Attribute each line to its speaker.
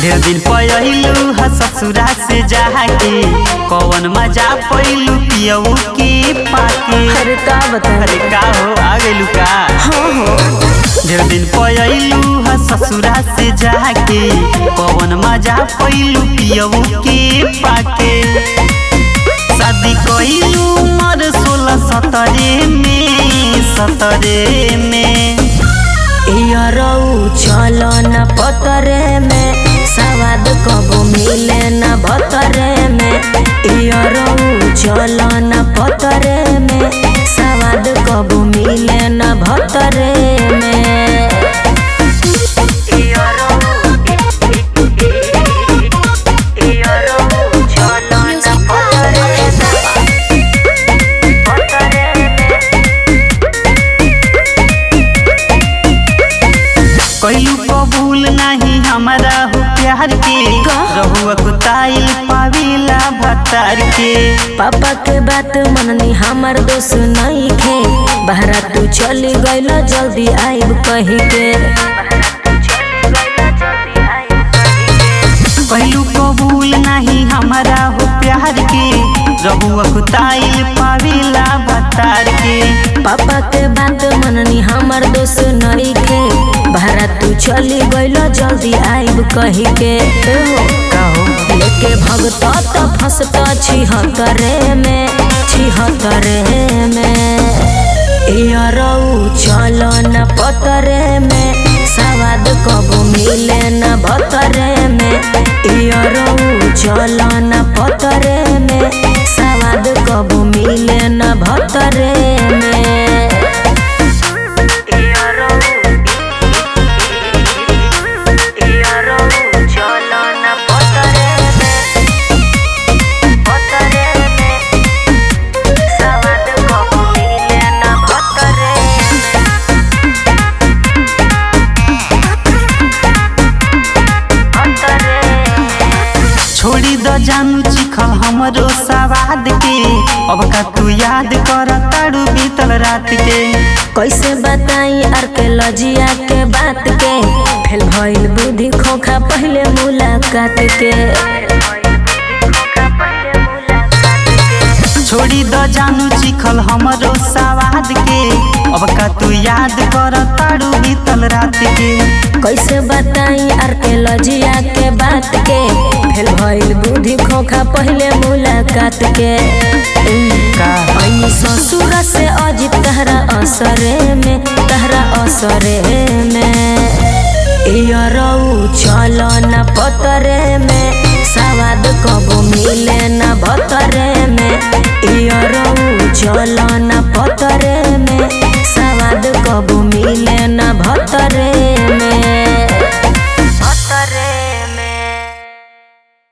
Speaker 1: ढेर दिन पयलू हा ससुरा से जाके कौन मजा पैलू पियऊ के पाके।
Speaker 2: अरे का बता
Speaker 1: अरे का हो आ गइलू का?
Speaker 2: हाँ हो
Speaker 1: ढेर दिन पयलू हा ससुरा से जाके कौन मजा पैलू पियऊ के पाके। शादी कइलू मर 16-17 में
Speaker 2: चलो न पतरे में सवाद कबो मिले न भतरे में। चलो न पतरे में सवाद कबो मिले न भतरे में।
Speaker 1: कइलू कबूल नहीं हमारा हो प्यार के रहुआ कुताइल पाविला भतार के।
Speaker 2: पापा के बात मननी हमार दोस्त नहीं खे बहरा तू चली गइल जल्दी आइब कही के।
Speaker 1: कइलू कबूल नहीं हमारा हो प्यार के रहुआ कुताइल पाविला भतार के।
Speaker 2: पापा के बात मननी हमार दोस्त नहीं खे बहरा तू चली गइल जल्दी आइब कही के। लेके भगता त फसता 76 में चलो न पतरे में सवाद कबो मिले न भतरे में। चलो न पतरे में सवाद कबो मिले न भतरे में।
Speaker 1: छोड़ी द जानू चिखल हमरो सवाद के अब का तू याद कर तारू बीतल रात के।
Speaker 2: कैसे बताई आर्कियोलॉजिया के बात के फेल भइल बुद्धि खोखा पहले मुलाकात के।
Speaker 1: छोड़ी द जानू चिखल हमरो सवाद के अब का तू याद कर तारू बीतल रात के।
Speaker 2: कैसे बताई आर्कियोलॉजिया के बात के फेल भइल बुद्धि खोखा पहले मुलाकात के। ससुर से अजित तहरा असरे में चलो न पतरे में सवाद कबो मिले न भतरे में। चलो न पतरे में सवाद कबो मिले न भतरे